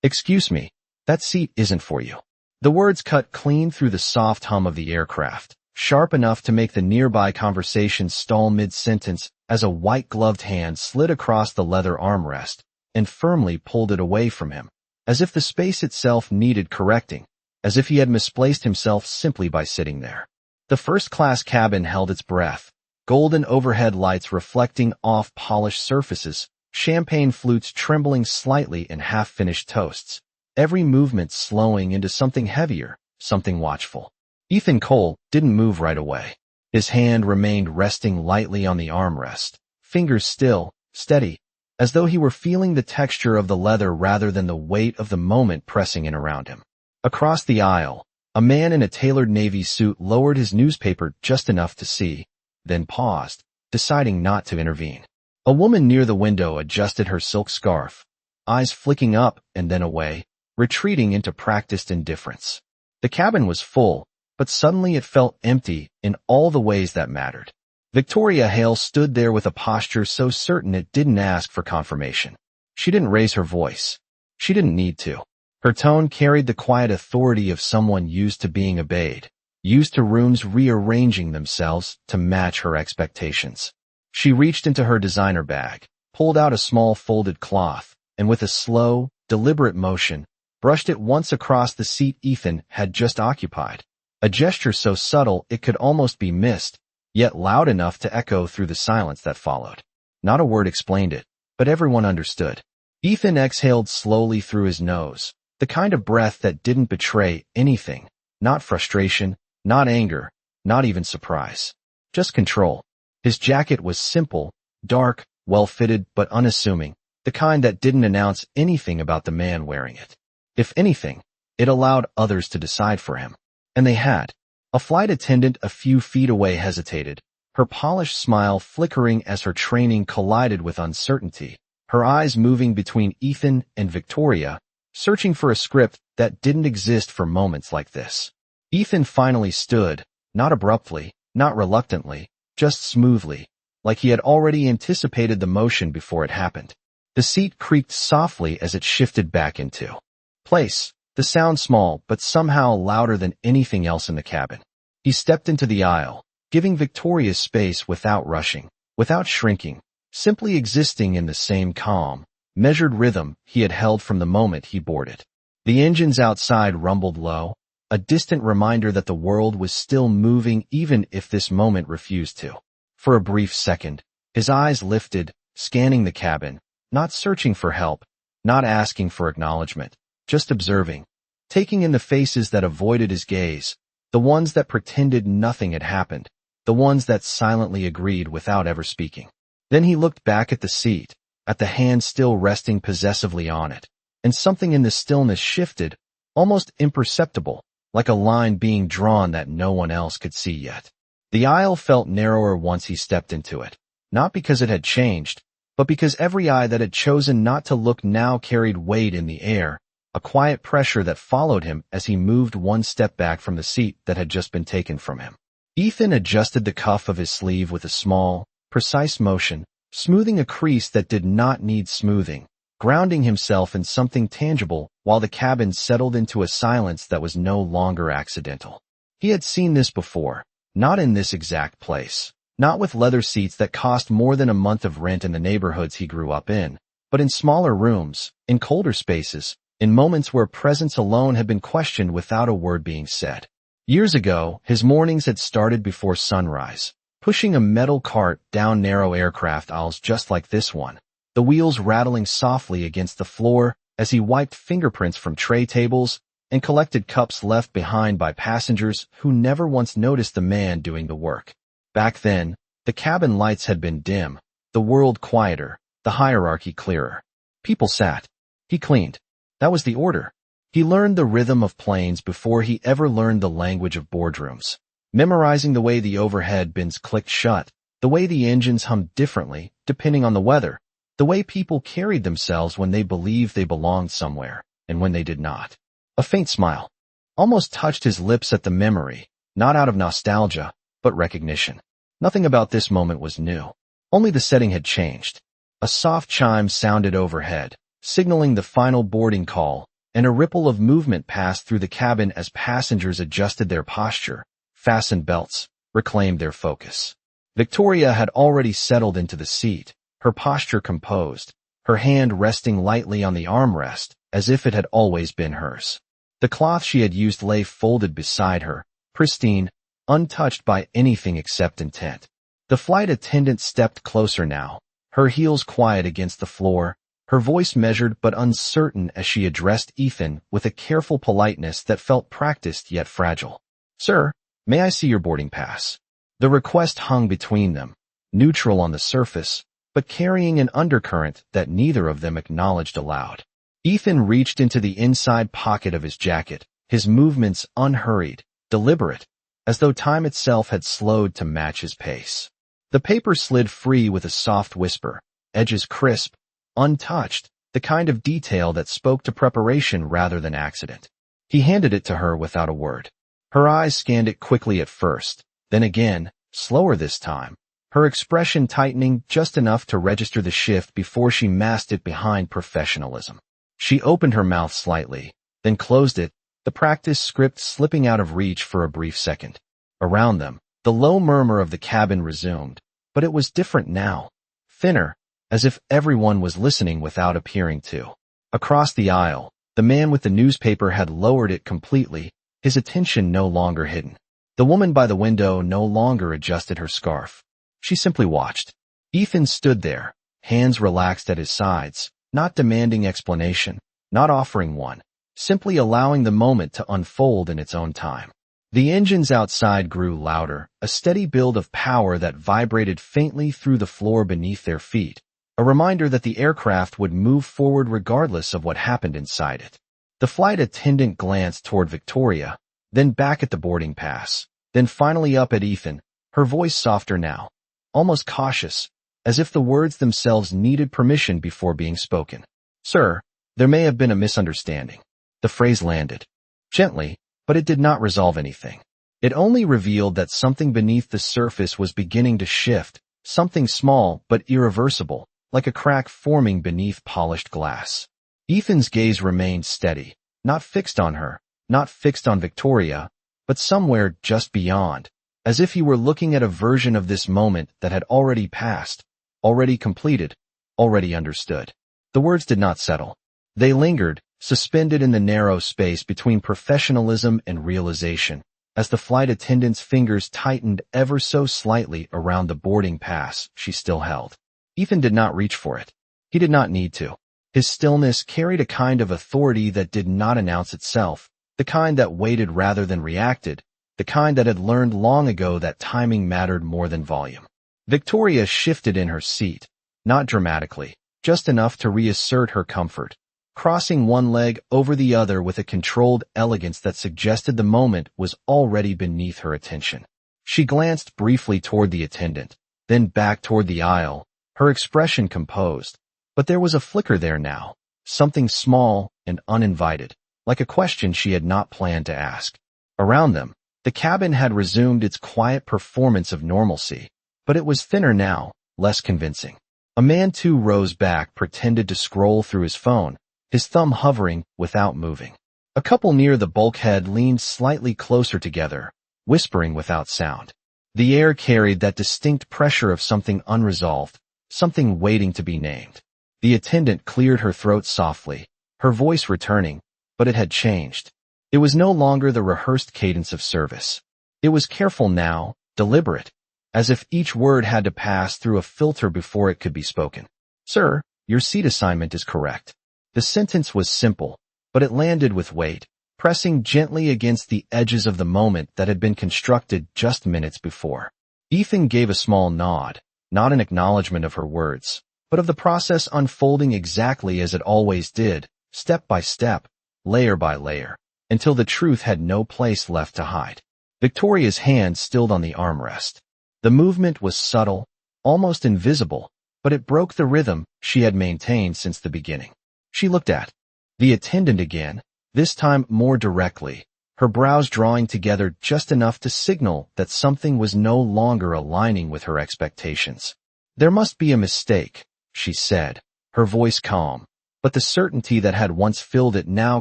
"Excuse me, that seat isn't for you." The words cut clean through the soft hum of the aircraft, sharp enough to make the nearby conversation stall mid-sentence as a white-gloved hand slid across the leather armrest and firmly pulled it away from him, as if the space itself needed correcting, as if he had misplaced himself simply by sitting there. The first-class cabin held its breath, golden overhead lights reflecting off polished surfaces, champagne flutes trembling slightly in half-finished toasts, every movement slowing into something heavier, something watchful. Ethan Cole didn't move right away. His hand remained resting lightly on the armrest, fingers still, steady, as though he were feeling the texture of the leather rather than the weight of the moment pressing in around him. Across the aisle, a man in a tailored navy suit lowered his newspaper just enough to see, then paused, deciding not to intervene. A woman near the window adjusted her silk scarf, eyes flicking up and then away, retreating into practiced indifference. The cabin was full, but suddenly it felt empty in all the ways that mattered. Victoria Hale stood there with a posture so certain it didn't ask for confirmation. She didn't raise her voice. She didn't need to. Her tone carried the quiet authority of someone used to being obeyed, used to rooms rearranging themselves to match her expectations. She reached into her designer bag, pulled out a small folded cloth, and with a slow, deliberate motion, brushed it once across the seat Ethan had just occupied, a gesture so subtle it could almost be missed, yet loud enough to echo through the silence that followed. Not a word explained it, but everyone understood. Ethan exhaled slowly through his nose, the kind of breath that didn't betray anything, not frustration, not anger, not even surprise. Just control. His jacket was simple, dark, well-fitted but unassuming, the kind that didn't announce anything about the man wearing it. If anything, it allowed others to decide for him. And they had. A flight attendant a few feet away hesitated, her polished smile flickering as her training collided with uncertainty, her eyes moving between Ethan and Victoria, searching for a script that didn't exist for moments like this. Ethan finally stood, not abruptly, not reluctantly, just smoothly, like he had already anticipated the motion before it happened. The seat creaked softly as it shifted back into place, the sound small but somehow louder than anything else in the cabin. He stepped into the aisle, giving Victoria's space without rushing, without shrinking, simply existing in the same calm, measured rhythm he had held from the moment he boarded. The engines outside rumbled low, a distant reminder that the world was still moving even if this moment refused to. For a brief second, his eyes lifted, scanning the cabin, not searching for help, not asking for acknowledgement, just observing, taking in the faces that avoided his gaze, the ones that pretended nothing had happened, the ones that silently agreed without ever speaking. Then he looked back at the seat, at the hand still resting possessively on it, and something in the stillness shifted, almost imperceptible, like a line being drawn that no one else could see yet. The aisle felt narrower once he stepped into it, not because it had changed, but because every eye that had chosen not to look now carried weight in the air, a quiet pressure that followed him as he moved one step back from the seat that had just been taken from him. Ethan adjusted the cuff of his sleeve with a small, precise motion, smoothing a crease that did not need smoothing, grounding himself in something tangible while the cabin settled into a silence that was no longer accidental. He had seen this before, not in this exact place, not with leather seats that cost more than a month of rent in the neighborhoods he grew up in, but in smaller rooms, in colder spaces, in moments where presence alone had been questioned without a word being said. Years ago, his mornings had started before sunrise, pushing a metal cart down narrow aircraft aisles just like this one, the wheels rattling softly against the floor as he wiped fingerprints from tray tables and collected cups left behind by passengers who never once noticed the man doing the work. Back then, the cabin lights had been dim, the world quieter, the hierarchy clearer. People sat. He cleaned. That was the order. He learned the rhythm of planes before he ever learned the language of boardrooms, memorizing the way the overhead bins clicked shut, the way the engines hummed differently, depending on the weather, the way people carried themselves when they believed they belonged somewhere, and when they did not. A faint smile almost touched his lips at the memory, not out of nostalgia, but recognition. Nothing about this moment was new. Only the setting had changed. A soft chime sounded overhead, signaling the final boarding call, and a ripple of movement passed through the cabin as passengers adjusted their posture, fastened belts, reclaimed their focus. Victoria had already settled into the seat, her posture composed, her hand resting lightly on the armrest, as if it had always been hers. The cloth she had used lay folded beside her, pristine, untouched by anything except intent. The flight attendant stepped closer now, her heels quiet against the floor, her voice measured but uncertain as she addressed Ethan with a careful politeness that felt practiced yet fragile. "Sir, may I see your boarding pass?" The request hung between them, neutral on the surface, but carrying an undercurrent that neither of them acknowledged aloud. Ethan reached into the inside pocket of his jacket, his movements unhurried, deliberate, as though time itself had slowed to match his pace. The paper slid free with a soft whisper, edges crisp, untouched, the kind of detail that spoke to preparation rather than accident. He handed it to her without a word. Her eyes scanned it quickly at first, then again, slower this time, her expression tightening just enough to register the shift before she masked it behind professionalism. She opened her mouth slightly, then closed it, the practice script slipping out of reach for a brief second. Around them, the low murmur of the cabin resumed, but it was different now, thinner, as if everyone was listening without appearing to. Across the aisle, the man with the newspaper had lowered it completely, his attention no longer hidden. The woman by the window no longer adjusted her scarf. She simply watched. Ethan stood there, hands relaxed at his sides, not demanding explanation, not offering one, simply allowing the moment to unfold in its own time. The engines outside grew louder, a steady build of power that vibrated faintly through the floor beneath their feet, a reminder that the aircraft would move forward regardless of what happened inside it. The flight attendant glanced toward Victoria, then back at the boarding pass, then finally up at Ethan, her voice softer now, almost cautious, as if the words themselves needed permission before being spoken. "Sir, there may have been a misunderstanding." The phrase landed. Gently, but it did not resolve anything. It only revealed that something beneath the surface was beginning to shift, something small but irreversible, like a crack forming beneath polished glass. Ethan's gaze remained steady, not fixed on her, not fixed on Victoria, but somewhere just beyond, as if he were looking at a version of this moment that had already passed, already completed, already understood. The words did not settle. They lingered, suspended in the narrow space between professionalism and realization, as the flight attendant's fingers tightened ever so slightly around the boarding pass she still held. Ethan did not reach for it. He did not need to. His stillness carried a kind of authority that did not announce itself, the kind that waited rather than reacted, the kind that had learned long ago that timing mattered more than volume. Victoria shifted in her seat, not dramatically, just enough to reassert her comfort, crossing one leg over the other with a controlled elegance that suggested the moment was already beneath her attention. She glanced briefly toward the attendant, then back toward the aisle, her expression composed, but there was a flicker there now, something small and uninvited, like a question she had not planned to ask. Around them, the cabin had resumed its quiet performance of normalcy, but it was thinner now, less convincing. A man too rose back, pretended to scroll through his phone, his thumb hovering without moving. A couple near the bulkhead leaned slightly closer together, whispering without sound. The air carried that distinct pressure of something unresolved, something waiting to be named. The attendant cleared her throat softly, her voice returning, but it had changed. It was no longer the rehearsed cadence of service. It was careful now, deliberate, as if each word had to pass through a filter before it could be spoken. "Sir, your seat assignment is correct." The sentence was simple, but it landed with weight, pressing gently against the edges of the moment that had been constructed just minutes before. Ethan gave a small nod, not an acknowledgement of her words, but of the process unfolding exactly as it always did, step by step, layer by layer, until the truth had no place left to hide. Victoria's hand stilled on the armrest. The movement was subtle, almost invisible, but it broke the rhythm she had maintained since the beginning. She looked at the attendant again, this time more directly, her brows drawing together just enough to signal that something was no longer aligning with her expectations. "There must be a mistake," she said, her voice calm, but the certainty that had once filled it now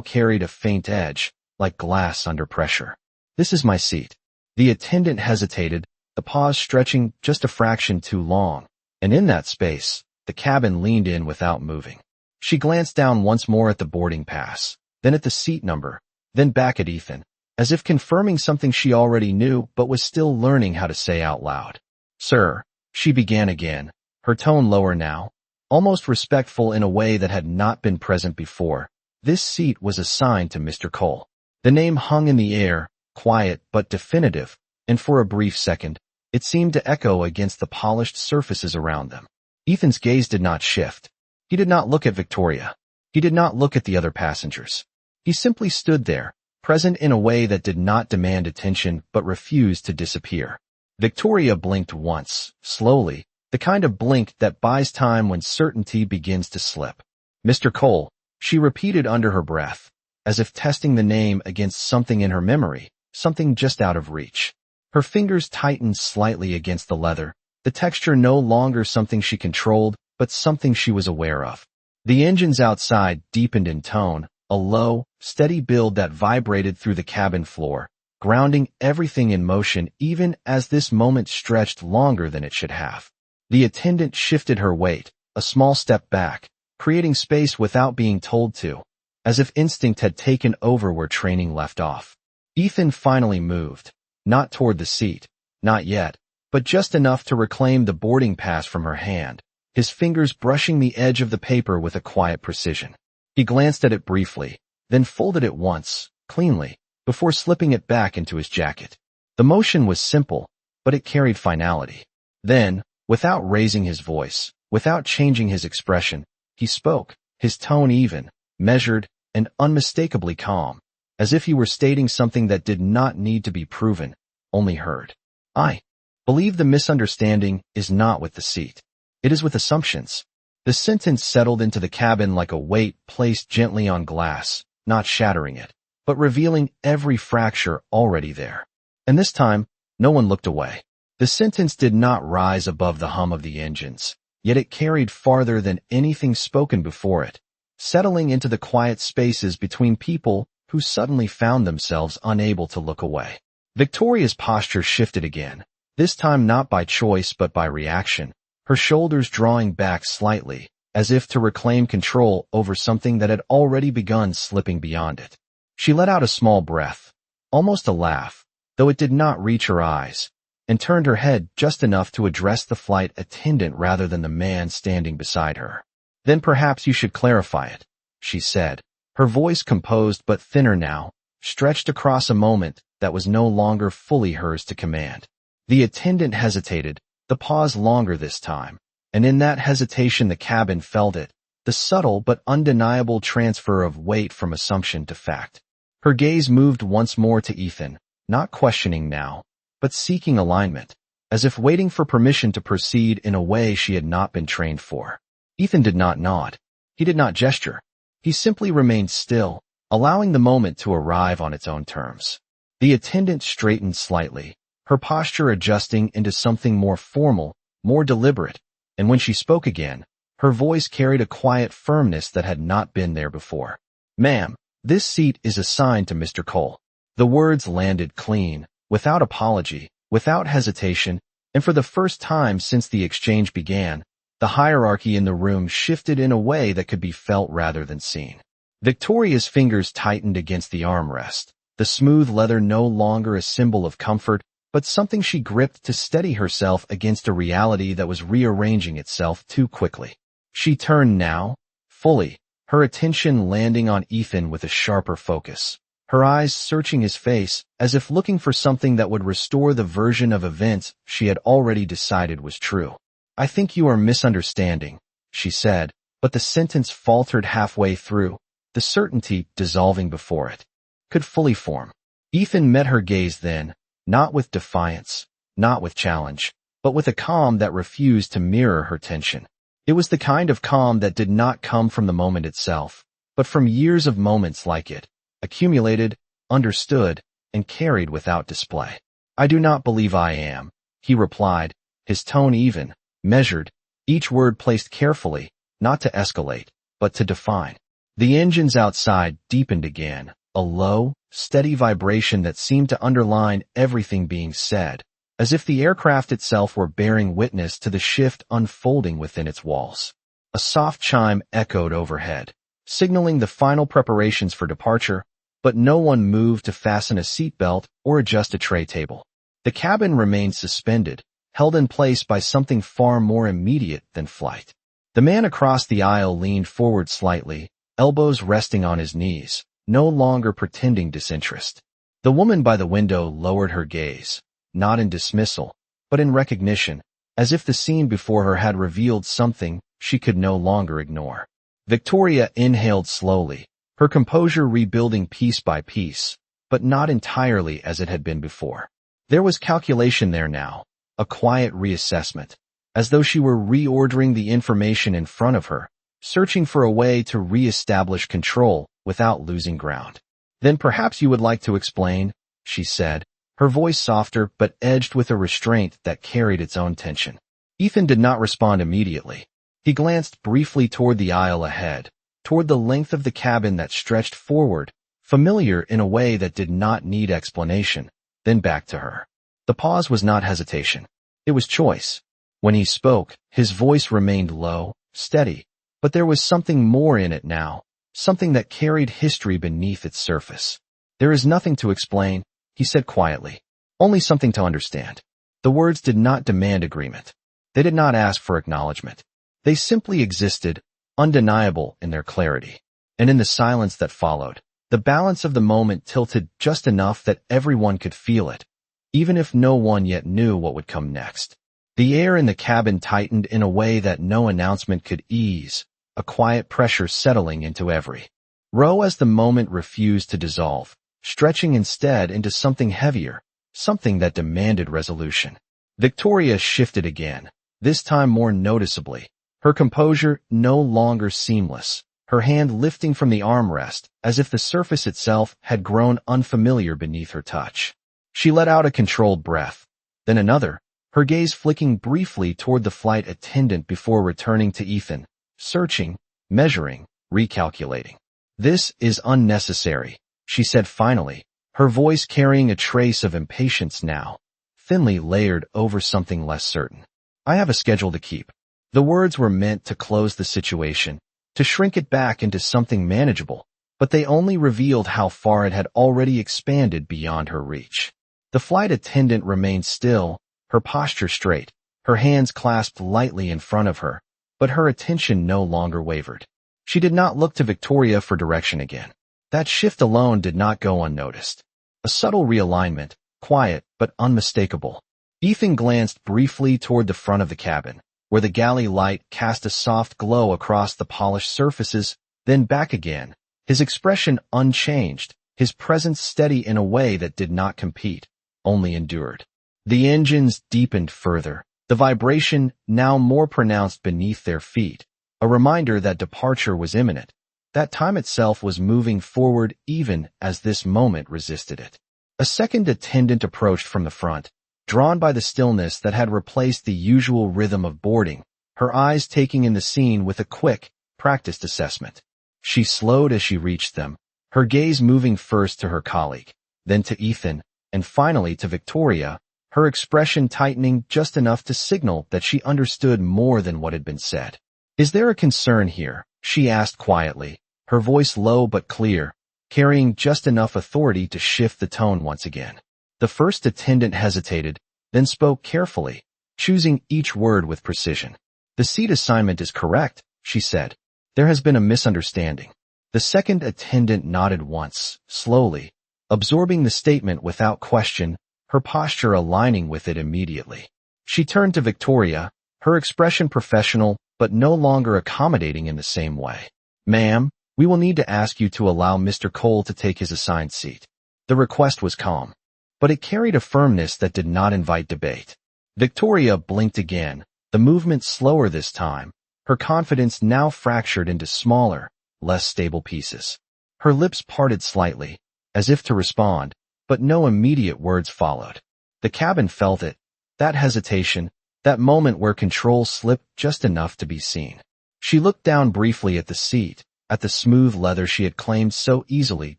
carried a faint edge, like glass under pressure. "This is my seat." The attendant hesitated, the pause stretching just a fraction too long, and in that space, the cabin leaned in without moving. She glanced down once more at the boarding pass, then at the seat number, then back at Ethan, as if confirming something she already knew but was still learning how to say out loud. "Sir," she began again, her tone lower now, almost respectful in a way that had not been present before. "This seat was assigned to Mr. Cole." The name hung in the air, quiet but definitive, and for a brief second, it seemed to echo against the polished surfaces around them. Ethan's gaze did not shift. He did not look at Victoria. He did not look at the other passengers. He simply stood there, present in a way that did not demand attention but refused to disappear. Victoria blinked once, slowly, the kind of blink that buys time when certainty begins to slip. "Mr. Cole," she repeated under her breath, as if testing the name against something in her memory, something just out of reach. Her fingers tightened slightly against the leather, the texture no longer something she controlled, but something she was aware of. The engines outside deepened in tone, a low, steady build that vibrated through the cabin floor, grounding everything in motion even as this moment stretched longer than it should have. The attendant shifted her weight, a small step back, creating space without being told to, as if instinct had taken over where training left off. Ethan finally moved, not toward the seat, not yet, but just enough to reclaim the boarding pass from her hand, his fingers brushing the edge of the paper with a quiet precision. He glanced at it briefly, then folded it once, cleanly, before slipping it back into his jacket. The motion was simple, but it carried finality. Then, without raising his voice, without changing his expression, he spoke, his tone even, measured, and unmistakably calm, as if he were stating something that did not need to be proven, only heard. "I believe the misunderstanding is not with the seat. It is with assumptions." The sentence settled into the cabin like a weight placed gently on glass, not shattering it, but revealing every fracture already there. And this time, no one looked away. The sentence did not rise above the hum of the engines, yet it carried farther than anything spoken before it, settling into the quiet spaces between people who suddenly found themselves unable to look away. Victoria's posture shifted again, this time not by choice but by reaction, her shoulders drawing back slightly, as if to reclaim control over something that had already begun slipping beyond it. She let out a small breath, almost a laugh, though it did not reach her eyes, and turned her head just enough to address the flight attendant rather than the man standing beside her. "Then perhaps you should clarify it," she said, her voice composed but thinner now, stretched across a moment that was no longer fully hers to command. The attendant hesitated, the pause longer this time, and in that hesitation the cabin felt it, the subtle but undeniable transfer of weight from assumption to fact. Her gaze moved once more to Ethan, not questioning now, but seeking alignment, as if waiting for permission to proceed in a way she had not been trained for. Ethan did not nod. He did not gesture. He simply remained still, allowing the moment to arrive on its own terms. The attendant straightened slightly, her posture adjusting into something more formal, more deliberate, and when she spoke again, her voice carried a quiet firmness that had not been there before. "Ma'am, this seat is assigned to Mr. Cole." The words landed clean, without apology, without hesitation, and for the first time since the exchange began, the hierarchy in the room shifted in a way that could be felt rather than seen. Victoria's fingers tightened against the armrest, the smooth leather no longer a symbol of comfort, but something she gripped to steady herself against a reality that was rearranging itself too quickly. She turned now, fully, her attention landing on Ethan with a sharper focus, her eyes searching his face as if looking for something that would restore the version of events she had already decided was true. "I think you are misunderstanding," she said, but the sentence faltered halfway through, the certainty dissolving before it could fully form. Ethan met her gaze then, not with defiance, not with challenge, but with a calm that refused to mirror her tension. It was the kind of calm that did not come from the moment itself, but from years of moments like it, accumulated, understood, and carried without display. "I do not believe I am," he replied, his tone even, measured, each word placed carefully, not to escalate, but to define. The engines outside deepened again, a low, steady vibration that seemed to underline everything being said, as if the aircraft itself were bearing witness to the shift unfolding within its walls. A soft chime echoed overhead, signaling the final preparations for departure, but no one moved to fasten a seatbelt or adjust a tray table. The cabin remained suspended, held in place by something far more immediate than flight. The man across the aisle leaned forward slightly, elbows resting on his knees, no longer pretending disinterest. The woman by the window lowered her gaze, not in dismissal, but in recognition, as if the scene before her had revealed something she could no longer ignore. Victoria inhaled slowly, her composure rebuilding piece by piece, but not entirely as it had been before. There was calculation there now, a quiet reassessment, as though she were reordering the information in front of her, searching for a way to re-establish control without losing ground. "Then perhaps you would like to explain," she said, her voice softer but edged with a restraint that carried its own tension. Ethan did not respond immediately. He glanced briefly toward the aisle ahead, toward the length of the cabin that stretched forward, familiar in a way that did not need explanation, then back to her. The pause was not hesitation. It was choice. When he spoke, his voice remained low, steady, but there was something more in it now, something that carried history beneath its surface. "There is nothing to explain," he said quietly. "Only something to understand." The words did not demand agreement. They did not ask for acknowledgement. They simply existed, undeniable in their clarity. And in the silence that followed, the balance of the moment tilted just enough that everyone could feel it, even if no one yet knew what would come next. The air in the cabin tightened in a way that no announcement could ease, a quiet pressure settling into every row as the moment refused to dissolve, stretching instead into something heavier, something that demanded resolution. Victoria shifted again, this time more noticeably, her composure no longer seamless, her hand lifting from the armrest as if the surface itself had grown unfamiliar beneath her touch. She let out a controlled breath, then another, her gaze flicking briefly toward the flight attendant before returning to Ethan, searching, measuring, recalculating. "This is unnecessary," she said finally, her voice carrying a trace of impatience now, thinly layered over something less certain. "I have a schedule to keep." The words were meant to close the situation, to shrink it back into something manageable, but they only revealed how far it had already expanded beyond her reach. The flight attendant remained still, her posture straight, her hands clasped lightly in front of her, but her attention no longer wavered. She did not look to Victoria for direction again. That shift alone did not go unnoticed. A subtle realignment, quiet but unmistakable. Ethan glanced briefly toward the front of the cabin, where the galley light cast a soft glow across the polished surfaces, then back again, his expression unchanged, his presence steady in a way that did not compete, only endured. The engines deepened further, the vibration now more pronounced beneath their feet, a reminder that departure was imminent, that time itself was moving forward even as this moment resisted it. A second attendant approached from the front, drawn by the stillness that had replaced the usual rhythm of boarding, her eyes taking in the scene with a quick, practiced assessment. She slowed as she reached them, her gaze moving first to her colleague, then to Ethan, and finally to Victoria, her expression tightening just enough to signal that she understood more than what had been said. "Is there a concern here?" she asked quietly, her voice low but clear, carrying just enough authority to shift the tone once again. The first attendant hesitated, then spoke carefully, choosing each word with precision. "The seat assignment is correct," she said. "There has been a misunderstanding." The second attendant nodded once, slowly, absorbing the statement without question, her posture aligning with it immediately. She turned to Victoria, her expression professional but no longer accommodating in the same way. "Ma'am, we will need to ask you to allow Mr. Cole to take his assigned seat." The request was calm, but it carried a firmness that did not invite debate. Victoria blinked again, the movement slower this time, her confidence now fractured into smaller, less stable pieces. Her lips parted slightly, as if to respond, but no immediate words followed. The cabin felt it, that hesitation, that moment where control slipped just enough to be seen. She looked down briefly at the seat, at the smooth leather she had claimed so easily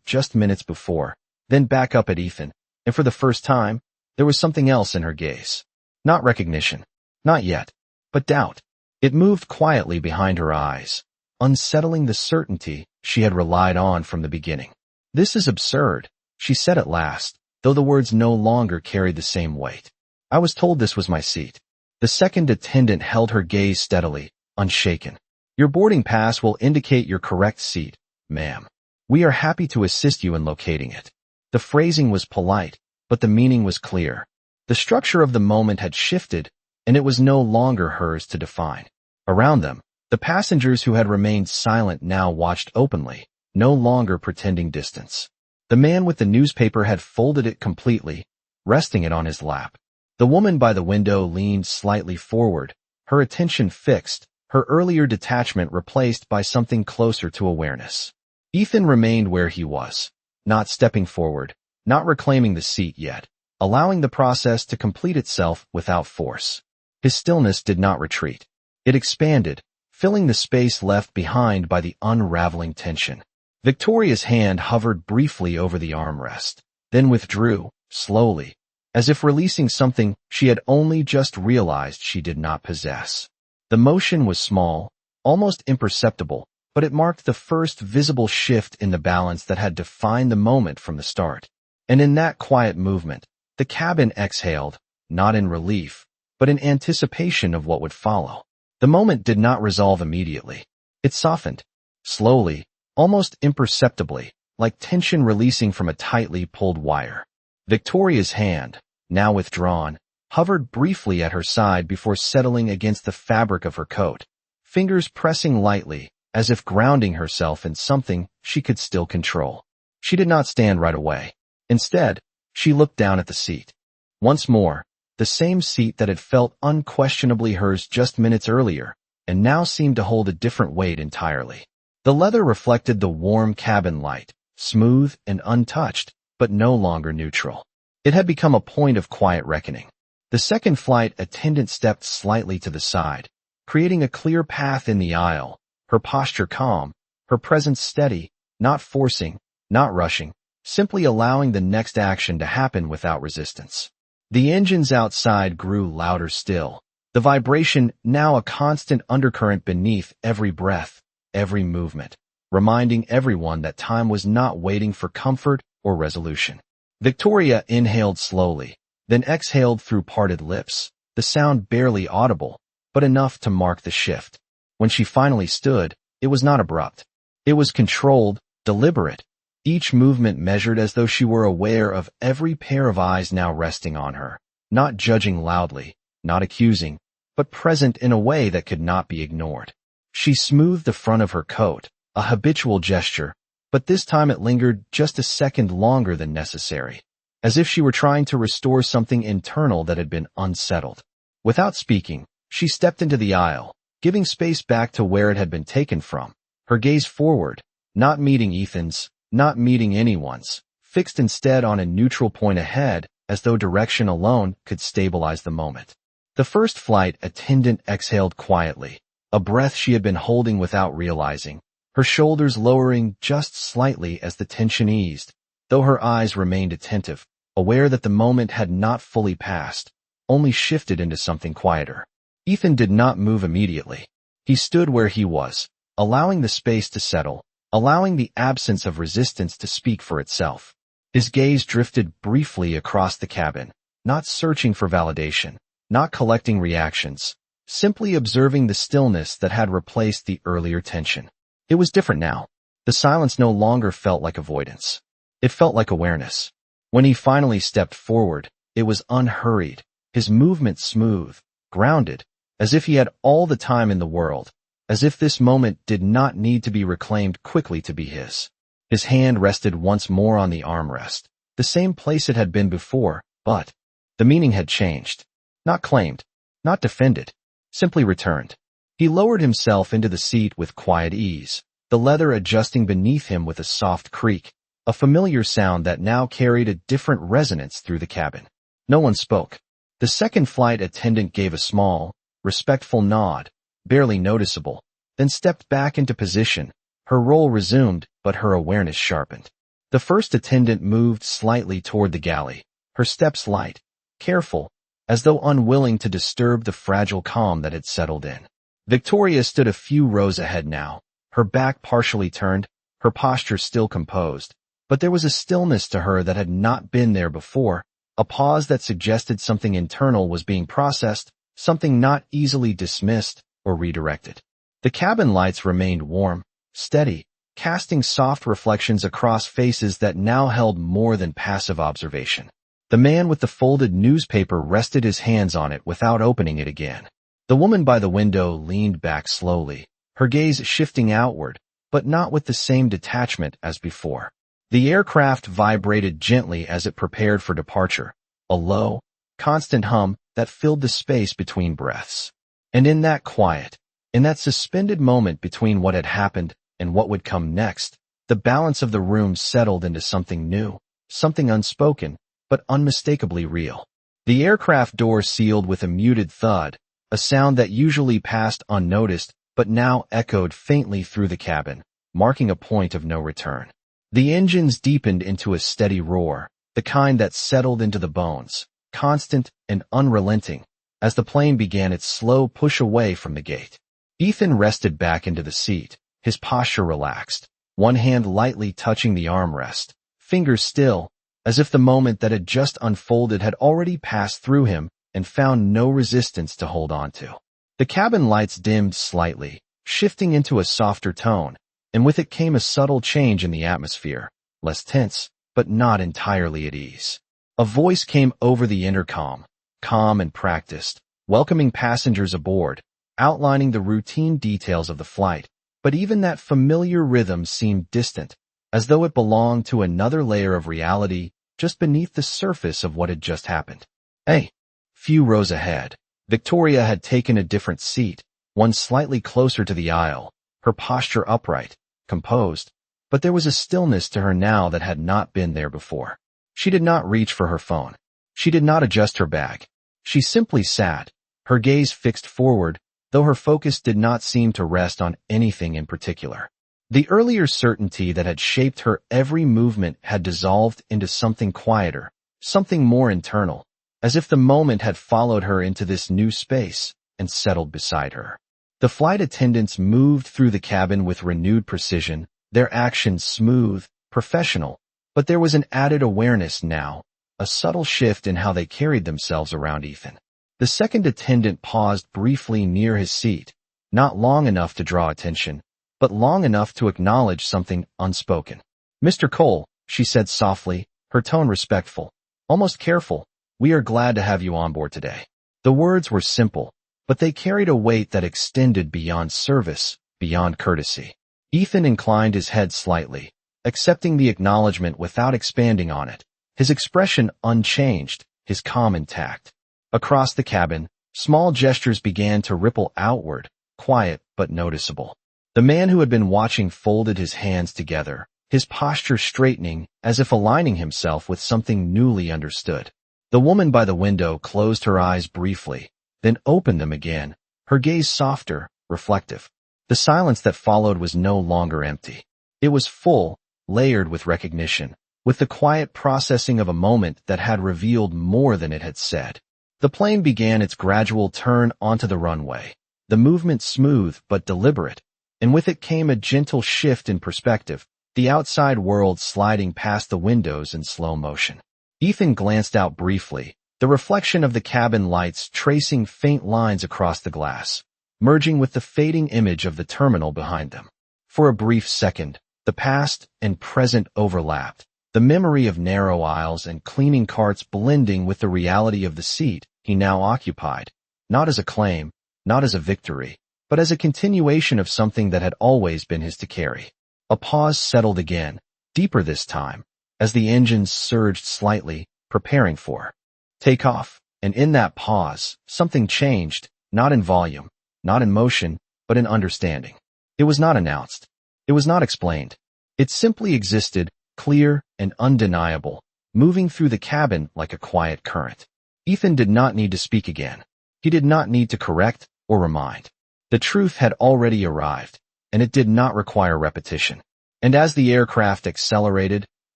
just minutes before, then back up at Ethan, and for the first time, there was something else in her gaze. Not recognition. Not yet. But doubt. It moved quietly behind her eyes, unsettling the certainty she had relied on from the beginning. "This is absurd," she said at last, though the words no longer carried the same weight. "I was told this was my seat." The second attendant held her gaze steadily, unshaken. "Your boarding pass will indicate your correct seat, ma'am. We are happy to assist you in locating it." The phrasing was polite, but the meaning was clear. The structure of the moment had shifted, and it was no longer hers to define. Around them, the passengers who had remained silent now watched openly, no longer pretending distance. The man with the newspaper had folded it completely, resting it on his lap. The woman by the window leaned slightly forward, her attention fixed, her earlier detachment replaced by something closer to awareness. Ethan remained where he was, not stepping forward, not reclaiming the seat yet, allowing the process to complete itself without force. His stillness did not retreat. It expanded, filling the space left behind by the unraveling tension. Victoria's hand hovered briefly over the armrest, then withdrew, slowly, as if releasing something she had only just realized she did not possess. The motion was small, almost imperceptible, but it marked the first visible shift in the balance that had defined the moment from the start. And in that quiet movement, the cabin exhaled, not in relief, but in anticipation of what would follow. The moment did not resolve immediately. It softened, slowly, almost imperceptibly, like tension releasing from a tightly pulled wire. Victoria's hand, now withdrawn, hovered briefly at her side before settling against the fabric of her coat, fingers pressing lightly, as if grounding herself in something she could still control. She did not stand right away. Instead, she looked down at the seat. Once more, the same seat that had felt unquestionably hers just minutes earlier, and now seemed to hold a different weight entirely. The leather reflected the warm cabin light, smooth and untouched, but no longer neutral. It had become a point of quiet reckoning. The second flight attendant stepped slightly to the side, creating a clear path in the aisle, her posture calm, her presence steady, not forcing, not rushing, simply allowing the next action to happen without resistance. The engines outside grew louder still, the vibration now a constant undercurrent beneath every breath, every movement, reminding everyone that time was not waiting for comfort or resolution. Victoria inhaled slowly, then exhaled through parted lips, the sound barely audible, but enough to mark the shift. When she finally stood, it was not abrupt. It was controlled, deliberate, each movement measured as though she were aware of every pair of eyes now resting on her, not judging loudly, not accusing, but present in a way that could not be ignored. She smoothed the front of her coat, a habitual gesture, but this time it lingered just a second longer than necessary, as if she were trying to restore something internal that had been unsettled. Without speaking, she stepped into the aisle, giving space back to where it had been taken from, her gaze forward, not meeting Ethan's, not meeting anyone's, fixed instead on a neutral point ahead, as though direction alone could stabilize the moment. The first flight attendant exhaled quietly, a breath she had been holding without realizing, her shoulders lowering just slightly as the tension eased, though her eyes remained attentive, aware that the moment had not fully passed, only shifted into something quieter. Ethan did not move immediately. He stood where he was, allowing the space to settle, allowing the absence of resistance to speak for itself. His gaze drifted briefly across the cabin, not searching for validation, not collecting reactions, simply observing the stillness that had replaced the earlier tension. It was different now. The silence no longer felt like avoidance. It felt like awareness. When he finally stepped forward, it was unhurried, his movement smooth, grounded, as if he had all the time in the world, as if this moment did not need to be reclaimed quickly to be his. His hand rested once more on the armrest, the same place it had been before, but the meaning had changed. Not claimed, not defended, simply returned. He lowered himself into the seat with quiet ease, the leather adjusting beneath him with a soft creak, a familiar sound that now carried a different resonance through the cabin. No one spoke. The second flight attendant gave a small, respectful nod, barely noticeable, then stepped back into position. Her role resumed, but her awareness sharpened. The first attendant moved slightly toward the galley, her steps light, careful, as though unwilling to disturb the fragile calm that had settled in. Victoria stood a few rows ahead now, her back partially turned, her posture still composed, but there was a stillness to her that had not been there before, a pause that suggested something internal was being processed, something not easily dismissed or redirected. The cabin lights remained warm, steady, casting soft reflections across faces that now held more than passive observation. The man with the folded newspaper rested his hands on it without opening it again. The woman by the window leaned back slowly, her gaze shifting outward, but not with the same detachment as before. The aircraft vibrated gently as it prepared for departure, a low, constant hum that filled the space between breaths. And in that quiet, in that suspended moment between what had happened and what would come next, the balance of the room settled into something new, something unspoken, but unmistakably real. The aircraft door sealed with a muted thud, a sound that usually passed unnoticed but now echoed faintly through the cabin, marking a point of no return. The engines deepened into a steady roar, the kind that settled into the bones, constant and unrelenting, as the plane began its slow push away from the gate. Ethan rested back into the seat, his posture relaxed, one hand lightly touching the armrest, fingers still, as if the moment that had just unfolded had already passed through him and found no resistance to hold on to. The cabin lights dimmed slightly, shifting into a softer tone, and with it came a subtle change in the atmosphere, less tense, but not entirely at ease. A voice came over the intercom, calm and practiced, welcoming passengers aboard, outlining the routine details of the flight, but even that familiar rhythm seemed distant, as though it belonged to another layer of reality just beneath the surface of what had just happened. A few rows ahead, Victoria had taken a different seat, one slightly closer to the aisle, her posture upright, composed, but there was a stillness to her now that had not been there before. She did not reach for her phone. She did not adjust her bag. She simply sat, her gaze fixed forward, though her focus did not seem to rest on anything in particular. The earlier certainty that had shaped her every movement had dissolved into something quieter, something more internal, as if the moment had followed her into this new space and settled beside her. The flight attendants moved through the cabin with renewed precision, their actions smooth, professional, but there was an added awareness now, a subtle shift in how they carried themselves around Ethan. The second attendant paused briefly near his seat, not long enough to draw attention, but long enough to acknowledge something unspoken. "Mr. Cole," she said softly, her tone respectful, almost careful, "we are glad to have you on board today." The words were simple, but they carried a weight that extended beyond service, beyond courtesy. Ethan inclined his head slightly, accepting the acknowledgement without expanding on it, his expression unchanged, his calm intact. Across the cabin, small gestures began to ripple outward, quiet but noticeable. The man who had been watching folded his hands together, his posture straightening as if aligning himself with something newly understood. The woman by the window closed her eyes briefly, then opened them again, her gaze softer, reflective. The silence that followed was no longer empty. It was full, layered with recognition, with the quiet processing of a moment that had revealed more than it had said. The plane began its gradual turn onto the runway, the movement smooth but deliberate, and with it came a gentle shift in perspective, the outside world sliding past the windows in slow motion. Ethan glanced out briefly, the reflection of the cabin lights tracing faint lines across the glass, merging with the fading image of the terminal behind them. For a brief second, the past and present overlapped, the memory of narrow aisles and cleaning carts blending with the reality of the seat he now occupied, not as a claim, not as a victory, but as a continuation of something that had always been his to carry. A pause settled again, deeper this time, as the engines surged slightly, preparing for takeoff, and in that pause, something changed, not in volume, not in motion, but in understanding. It was not announced. It was not explained. It simply existed, clear and undeniable, moving through the cabin like a quiet current. Ethan did not need to speak again. He did not need to correct or remind. The truth had already arrived, and it did not require repetition. And as the aircraft accelerated,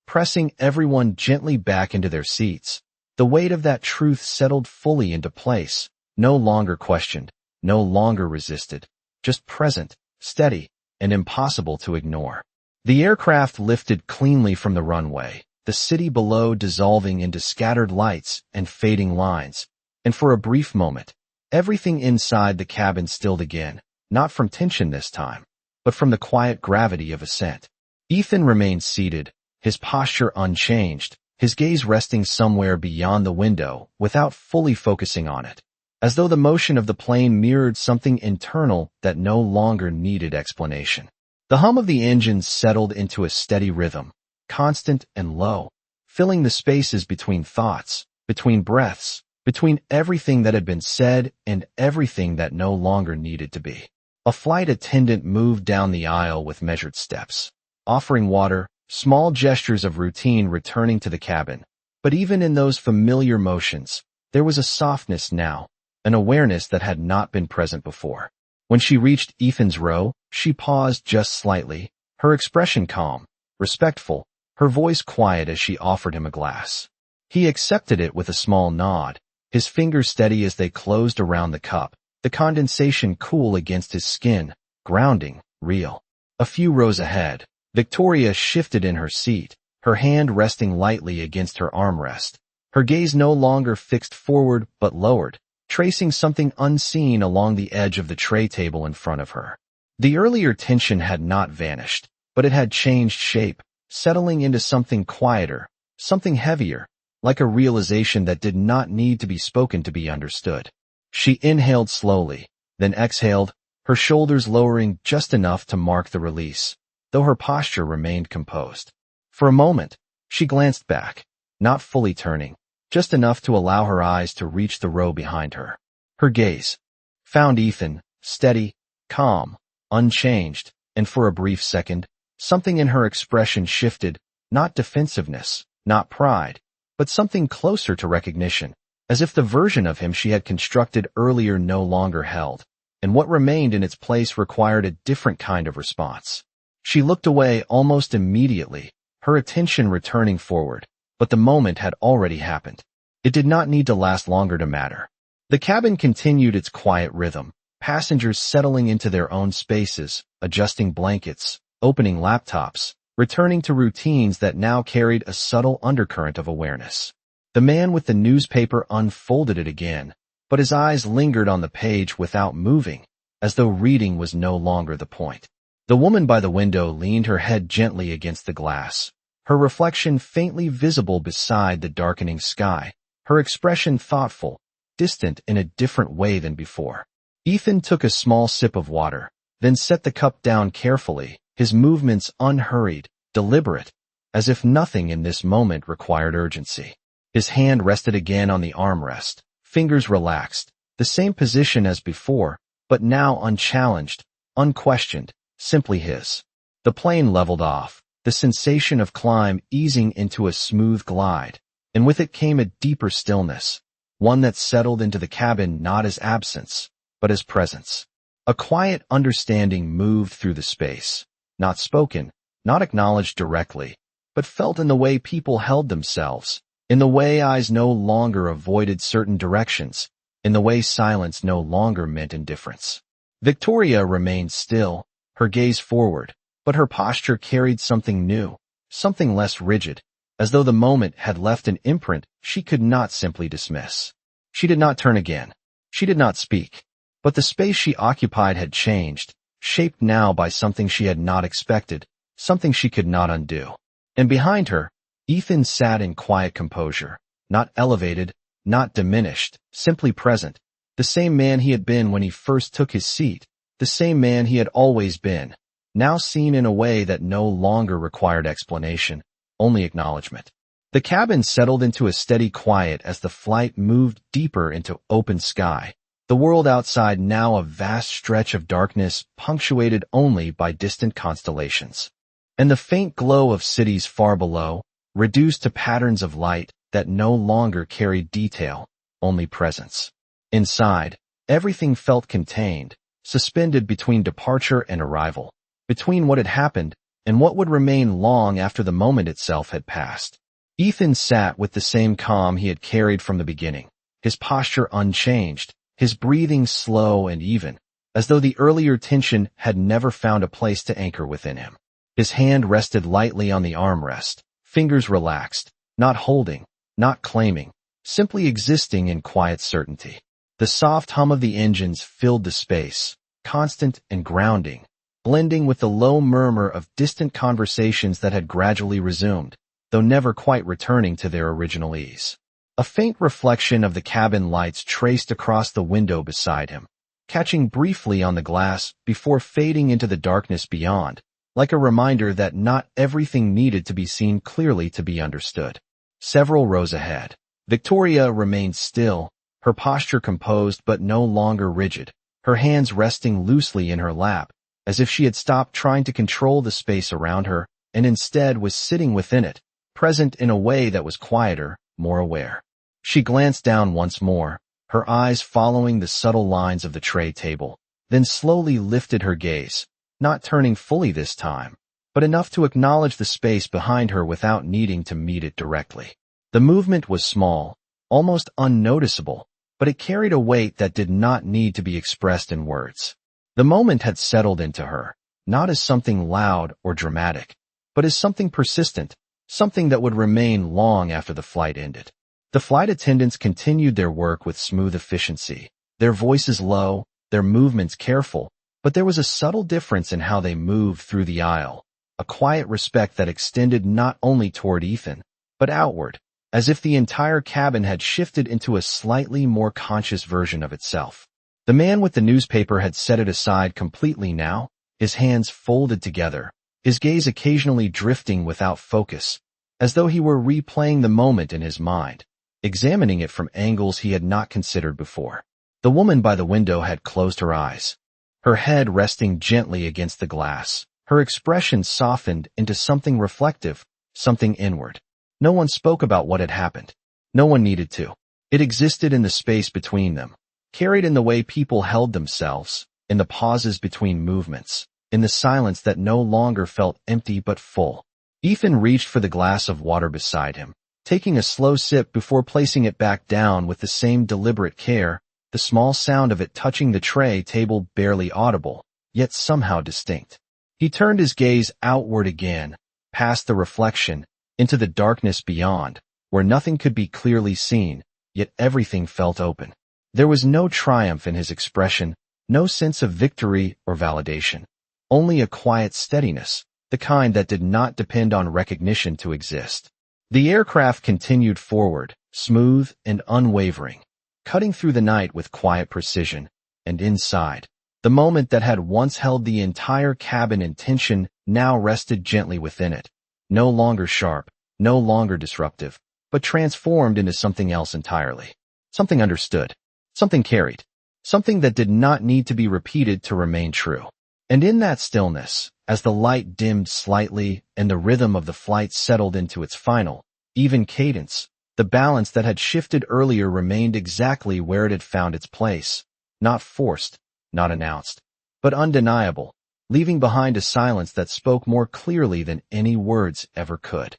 pressing everyone gently back into their seats, the weight of that truth settled fully into place, no longer questioned, no longer resisted, just present, steady, and impossible to ignore. The aircraft lifted cleanly from the runway, the city below dissolving into scattered lights and fading lines, and for a brief moment, everything inside the cabin stilled again, not from tension this time, but from the quiet gravity of ascent. Ethan remained seated, his posture unchanged, his gaze resting somewhere beyond the window without fully focusing on it, as though the motion of the plane mirrored something internal that no longer needed explanation. The hum of the engines settled into a steady rhythm, constant and low, filling the spaces between thoughts, between breaths, between everything that had been said and everything that no longer needed to be. A flight attendant moved down the aisle with measured steps, offering water, small gestures of routine returning to the cabin. But even in those familiar motions, there was a softness now, an awareness that had not been present before. When she reached Ethan's row, she paused just slightly, her expression calm, respectful, her voice quiet as she offered him a glass. He accepted it with a small nod, his fingers steady as they closed around the cup, the condensation cool against his skin, grounding, real. A few rows ahead, Victoria shifted in her seat, her hand resting lightly against her armrest, her gaze no longer fixed forward but lowered, tracing something unseen along the edge of the tray table in front of her. The earlier tension had not vanished, but it had changed shape, settling into something quieter, something heavier, like a realization that did not need to be spoken to be understood. She inhaled slowly, then exhaled, her shoulders lowering just enough to mark the release, though her posture remained composed. For a moment, she glanced back, not fully turning, just enough to allow her eyes to reach the row behind her. Her gaze found Ethan, steady, calm, unchanged, and for a brief second, something in her expression shifted, not defensiveness, not pride, but something closer to recognition, as if the version of him she had constructed earlier no longer held, and what remained in its place required a different kind of response. She looked away almost immediately, her attention returning forward, but the moment had already happened. It did not need to last longer to matter. The cabin continued its quiet rhythm, passengers settling into their own spaces, adjusting blankets, opening laptops, returning to routines that now carried a subtle undercurrent of awareness. The man with the newspaper unfolded it again, but his eyes lingered on the page without moving, as though reading was no longer the point. The woman by the window leaned her head gently against the glass, her reflection faintly visible beside the darkening sky, her expression thoughtful, distant in a different way than before. Ethan took a small sip of water, then set the cup down carefully, his movements unhurried, deliberate, as if nothing in this moment required urgency. His hand rested again on the armrest, fingers relaxed, the same position as before, but now unchallenged, unquestioned, simply his. The plane leveled off, the sensation of climb easing into a smooth glide, and with it came a deeper stillness, one that settled into the cabin not as absence, but as presence. A quiet understanding moved through the space, not spoken, not acknowledged directly, but felt in the way people held themselves, in the way eyes no longer avoided certain directions, in the way silence no longer meant indifference. Victoria remained still, her gaze forward, but her posture carried something new, something less rigid, as though the moment had left an imprint she could not simply dismiss. She did not turn again. She did not speak. But the space she occupied had changed, shaped now by something she had not expected, something she could not undo. And behind her, Ethan sat in quiet composure, not elevated, not diminished, simply present, the same man he had been when he first took his seat, the same man he had always been, now seen in a way that no longer required explanation, only acknowledgement. The cabin settled into a steady quiet as the flight moved deeper into open sky, the world outside now a vast stretch of darkness punctuated only by distant constellations. And the faint glow of cities far below, reduced to patterns of light that no longer carried detail, only presence. Inside, everything felt contained, suspended between departure and arrival, between what had happened and what would remain long after the moment itself had passed. Ethan sat with the same calm he had carried from the beginning, his posture unchanged, his breathing slow and even, as though the earlier tension had never found a place to anchor within him. His hand rested lightly on the armrest, fingers relaxed, not holding, not claiming, simply existing in quiet certainty. The soft hum of the engines filled the space, constant and grounding, blending with the low murmur of distant conversations that had gradually resumed, though never quite returning to their original ease. A faint reflection of the cabin lights traced across the window beside him, catching briefly on the glass before fading into the darkness beyond, like a reminder that not everything needed to be seen clearly to be understood. Several rows ahead, Victoria remained still, her posture composed but no longer rigid, her hands resting loosely in her lap, as if she had stopped trying to control the space around her and instead was sitting within it, present in a way that was quieter, more aware. She glanced down once more, her eyes following the subtle lines of the tray table, then slowly lifted her gaze, not turning fully this time, but enough to acknowledge the space behind her without needing to meet it directly. The movement was small, almost unnoticeable, but it carried a weight that did not need to be expressed in words. The moment had settled into her, not as something loud or dramatic, but as something persistent, something that would remain long after the flight ended. The flight attendants continued their work with smooth efficiency, their voices low, their movements careful, but there was a subtle difference in how they moved through the aisle, a quiet respect that extended not only toward Ethan, but outward, as if the entire cabin had shifted into a slightly more conscious version of itself. The man with the newspaper had set it aside completely now, his hands folded together, his gaze occasionally drifting without focus, as though he were replaying the moment in his mind, examining it from angles he had not considered before. The woman by the window had closed her eyes, her head resting gently against the glass, her expression softened into something reflective, something inward. No one spoke about what had happened. No one needed to. It existed in the space between them, carried in the way people held themselves, in the pauses between movements, in the silence that no longer felt empty but full. Ethan reached for the glass of water beside him, taking a slow sip before placing it back down with the same deliberate care, the small sound of it touching the tray table barely audible, yet somehow distinct. He turned his gaze outward again, past the reflection, into the darkness beyond, where nothing could be clearly seen, yet everything felt open. There was no triumph in his expression, no sense of victory or validation, only a quiet steadiness, the kind that did not depend on recognition to exist. The aircraft continued forward, smooth and unwavering, cutting through the night with quiet precision, and inside, the moment that had once held the entire cabin in tension now rested gently within it, no longer sharp, no longer disruptive, but transformed into something else entirely. Something understood, something carried, something that did not need to be repeated to remain true. And in that stillness, as the light dimmed slightly and the rhythm of the flight settled into its final, even cadence, the balance that had shifted earlier remained exactly where it had found its place, not forced, not announced, but undeniable, leaving behind a silence that spoke more clearly than any words ever could.